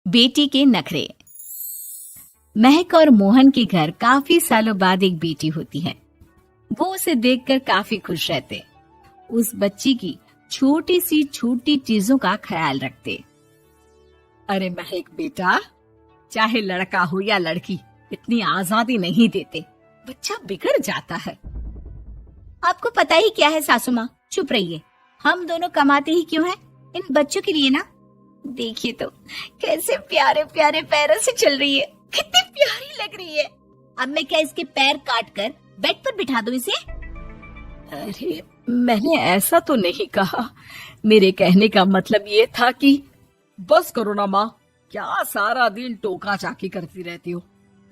बेटी के नखरे। महक और मोहन के घर काफी सालों बाद एक बेटी होती है। वो उसे देखकर काफी खुश रहते। उस बच्ची की छोटी सी छोटी चीजों का ख्याल रखते। अरे महक बेटा, चाहे लड़का हो या लड़की, इतनी आजादी नहीं देते, बच्चा बिगड़ जाता है। आपको पता ही क्या है सासू माँ, चुप रहिए। हम दोनों कमाते ही क्यों हैं? इन बच्चों के लिए ना। देखिए तो कैसे प्यारे प्यारे पैरों से चल रही है, कितनी प्यारी लग रही है। अब मैं क्या इसके पैर काट कर बेड पर बिठा दूं इसे? अरे मैंने ऐसा तो नहीं कहा। मेरे कहने का मतलब ये था कि बस करो ना माँ, क्या सारा दिन टोका चाकी करती रहती हो।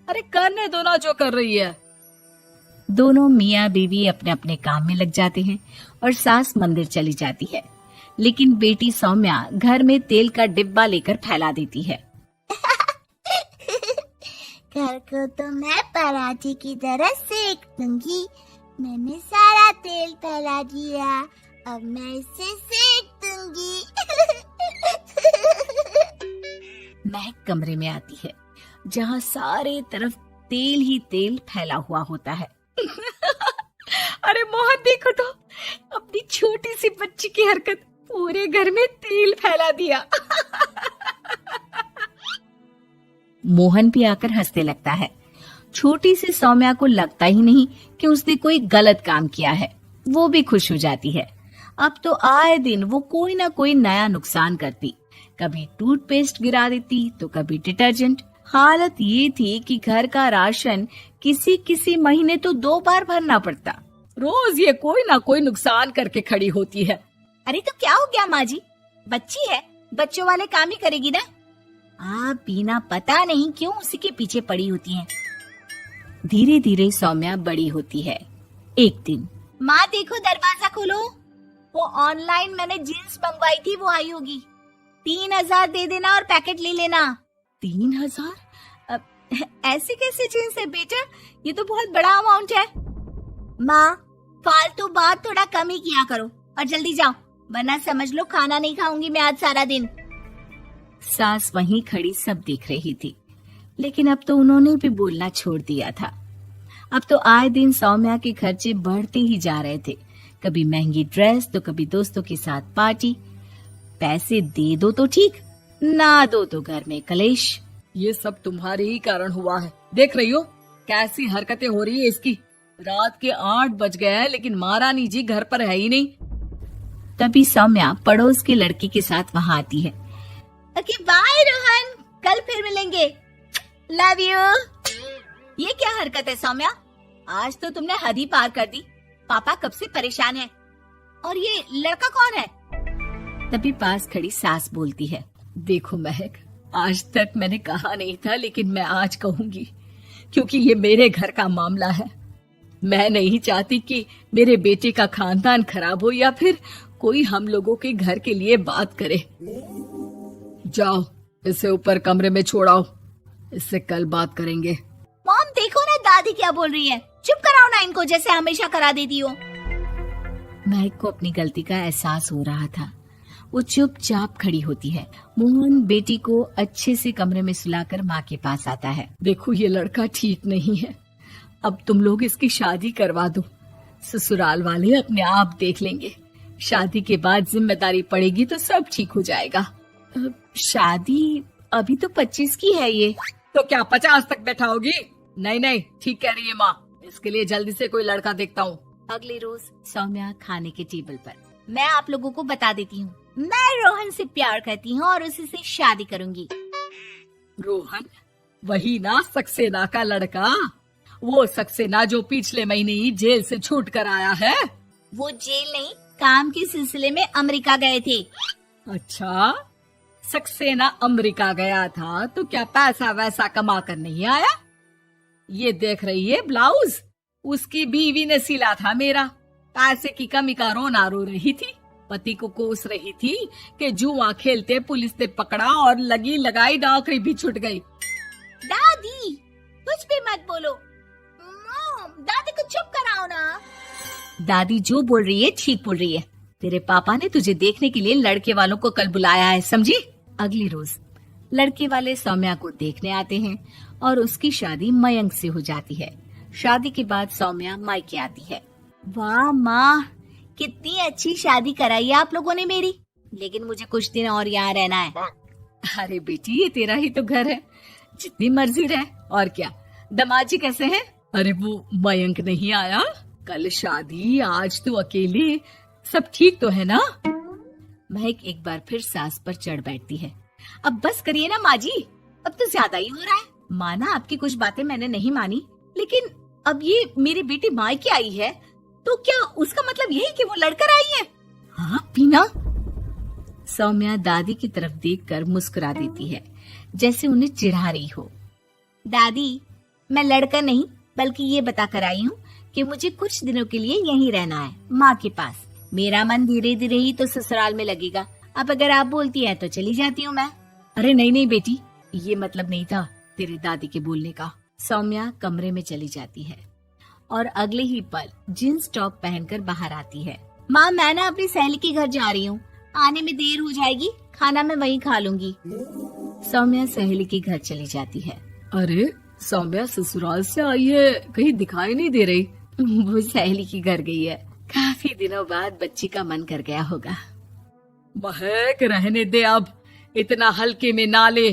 अरे करने दो ना जो कर रही है। दोनों मियाँ बीवी अपने अपने काम में लग जाते हैं और सास मंदिर चली जाती है। लेकिन बेटी सौम्या घर में तेल का डिब्बा लेकर फैला देती है। घर को तो मैं पराठे की तरह सेक दूंगी। मैंने सारा तेल फैला दिया, अब मैं इसे सेक दूंगी। महक कमरे में आती है जहाँ सारे तरफ तेल ही तेल फैला हुआ होता है। अरे मोहन देखो तो, अपनी छोटी सी बच्ची की हरकत, पूरे घर में तेल फैला दिया। मोहन भी आकर हंसने लगता है। छोटी सी सौम्या को लगता ही नहीं कि उसने कोई गलत काम किया है। वो भी खुश हो जाती है। अब तो आए दिन वो कोई ना कोई नया नुकसान करती। कभी टूथपेस्ट गिरा देती तो कभी डिटर्जेंट। हालत ये थी कि घर का राशन किसी किसी महीने तो 2 बार भरना पड़ता। रोज ये कोई ना कोई नुकसान करके खड़ी होती है। अरे तो क्या हो गया माँ जी, बच्ची है, बच्चों वाले काम ही करेगी ना। आप बिना पता नहीं क्यों उसी के पीछे पड़ी होती हैं। धीरे धीरे सौम्या बड़ी होती है। एक दिन, माँ देखो दरवाजा खोलो, वो ऑनलाइन मैंने जीन्स मंगवाई थी, वो आई होगी। 3,000 दे देना और पैकेट ले लेना। 3,000? ऐसी कैसी जीन्स है बेटा, ये तो बहुत बड़ा अमाउंट है। माँ फालतू बात थोड़ा कम ही किया करो और जल्दी जाओ, वरना समझ लो खाना नहीं खाऊंगी मैं आज सारा दिन। सास वहीं खड़ी सब देख रही थी, लेकिन अब तो उन्होंने भी बोलना छोड़ दिया था। अब तो आए दिन सौम्या के खर्चे बढ़ते ही जा रहे थे। कभी महंगी ड्रेस तो कभी दोस्तों के साथ पार्टी। पैसे दे दो तो ठीक, ना दो तो घर में कलेश। ये सब तुम्हारे ही कारण हुआ है। देख रही हो कैसी हरकतें हो रही है इसकी। रात के 8 बज गए हैं लेकिन महारानी जी घर पर है ही नहीं। तभी सौम्या पड़ोस के लड़की के साथ वहाँ आती है। ओके बाय रोहन, कल फिर मिलेंगे, लव यू। ये क्या हरकत है सौम्या, आज तो तुमने हद ही पार कर दी। पापा कब से परेशान है। और ये लड़का कौन है? तभी पास खड़ी सास बोलती है, देखो महक, आज तक मैंने कहा नहीं था लेकिन मैं आज कहूंगी, क्योंकि ये मेरे घर का मामला है। मैं नहीं चाहती कि मेरे बेटे का खानदान खराब हो या फिर कोई हम लोगों के घर के लिए बात करे। जाओ इसे ऊपर कमरे में छोड़ाओ, इससे कल बात करेंगे। मॉम देखो ना दादी क्या बोल रही है, चुप कराओ ना इनको, जैसे हमेशा करा देती हो। महक को अपनी गलती का एहसास हो रहा था। वो चुपचाप खड़ी होती है। मोहन बेटी को अच्छे से कमरे में सुलाकर माँ के पास आता है। देखो ये लड़का ठीक नहीं है, अब तुम लोग इसकी शादी करवा दो। ससुराल वाले अपने आप देख लेंगे। शादी के बाद जिम्मेदारी पड़ेगी तो सब ठीक हो जाएगा। शादी अभी तो 25 की है ये। तो क्या 50 तक बैठाओगी? नहीं नहीं, ठीक कह रही है माँ, इसके लिए जल्दी से कोई लड़का देखता हूँ। अगले रोज सौम्या खाने के टेबल पर, मैं आप लोगों को बता देती हूँ, मैं रोहन से प्यार करती हूँ और उसी से शादी करूंगी। रोहन? वही ना सक्सेना का लड़का, वो सक्सेना जो पिछले महीने ही जेल से छूट कर आया है। वो जेल नहीं, काम के सिलसिले में अमेरिका गए थे। अच्छा, सक्सेना अमेरिका गया था तो क्या पैसा वैसा कमा कर नहीं आया? ये देख रही है ब्लाउज, उसकी बीवी ने सिला था मेरा। पैसे की कमी का रोना रो रही थी, पति को कोस रही थी कि जुआ खेलते पुलिस ने पकड़ा और लगी लगाई नौकरी भी छूट गई। दादी कुछ भी मत बोलो, दादी को चुप कराओ ना। दादी जो बोल रही है ठीक बोल रही है। तेरे पापा ने तुझे देखने के लिए लड़के वालों को कल बुलाया है, समझी? अगली रोज लड़के वाले सौम्या को देखने आते हैं और उसकी शादी मयंक से हो जाती है। शादी के बाद सौम्या मायके आती है। वाह माँ, कितनी अच्छी शादी कराई है आप लोगों ने मेरी। लेकिन मुझे कुछ दिन और यहाँ रहना है। अरे बेटी, ये तेरा ही तो घर है, जितनी मर्जी रह। और क्या, दामाद जी कैसे हैं? अरे वो मयंक नहीं आया, कल शादी, आज तो अकेले, सब ठीक तो है ना? महक एक बार फिर सास पर चढ़ बैठती है। अब बस करिए ना माँ जी, अब तो ज्यादा ही हो रहा है। माना आपकी कुछ बातें मैंने नहीं मानी, लेकिन अब ये मेरी बेटी मायके आई है तो क्या उसका मतलब यही कि वो लड़कर आई है? हाँ पीना। सौम्या दादी की तरफ देखकर मुस्कुरा देती है, जैसे उन्हें चिढ़ा रही हो। दादी, मैं लड़कर नहीं बल्कि ये बता कर आई हूँ कि मुझे कुछ दिनों के लिए यहीं रहना है, माँ के पास। मेरा मन धीरे धीरे ही तो ससुराल में लगेगा। अब अगर आप बोलती है तो चली जाती हूँ मैं। अरे नहीं नहीं बेटी, ये मतलब नहीं था तेरे दादी के बोलने का। सौम्या कमरे में चली जाती है और अगले ही पल जींस टॉप पहनकर बाहर आती है। माँ, मैं ना अपनी सहेली के घर जा रही हूँ, आने में देर हो जाएगी, खाना मैं वहीं खा लूंगी। सौम्या सहेली के घर चली जाती है। अरे सौम्या ससुराल से आई है, कहीं दिखाई नहीं दे रही। वो सहेली के घर गई है, काफी दिनों बाद बच्ची का मन कर गया होगा। महक, रहने दे अब, इतना हल्के में ना ले।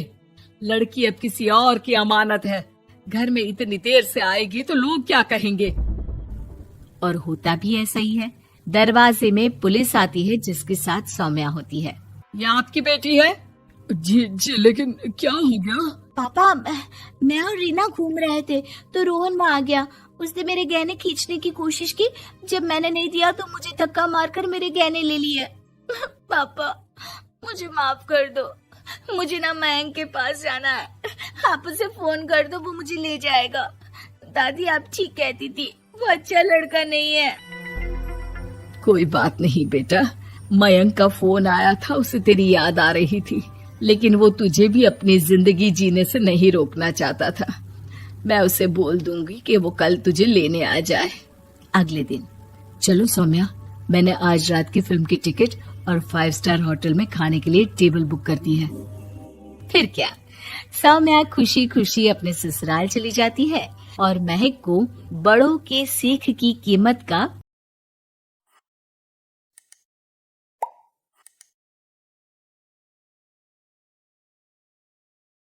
लड़की अब किसी और की अमानत है, घर में इतनी देर से आएगी तो लोग क्या कहेंगे। और होता भी ऐसा ही है। दरवाजे में पुलिस आती है जिसके साथ सौम्या होती है। ये आपकी बेटी है? जी जी, लेकिन क्या हो गया? पापा, मैं और रीना घूम रहे थे तो रोहन वहाँ आ गया। उसने मेरे गहने खींचने की कोशिश की, जब मैंने नहीं दिया तो मुझे धक्का मारकर मेरे गहने ले लिए। पापा, मुझे माफ कर दो, मुझे ना मयंक के पास जाना है। आप उसे फोन कर दो, वो मुझे ले जाएगा। दादी, आप ठीक कहती थी, वो अच्छा लड़का नहीं है। कोई बात नहीं बेटा, मयंक का फोन आया था, उसे तेरी याद आ रही थी, लेकिन वो तुझे भी अपनी जिंदगी जीने से नहीं रोकना चाहता था। मैं उसे बोल दूंगी कि वो कल तुझे लेने आ जाए। अगले दिन, चलो सौम्या, मैंने आज रात की फिल्म की टिकट और 5 स्टार होटल में खाने के लिए टेबल बुक कर दी है। फिर क्या, सौम्या खुशी खुशी अपने ससुराल चली जाती है और महक को बड़ों के सीख की कीमत का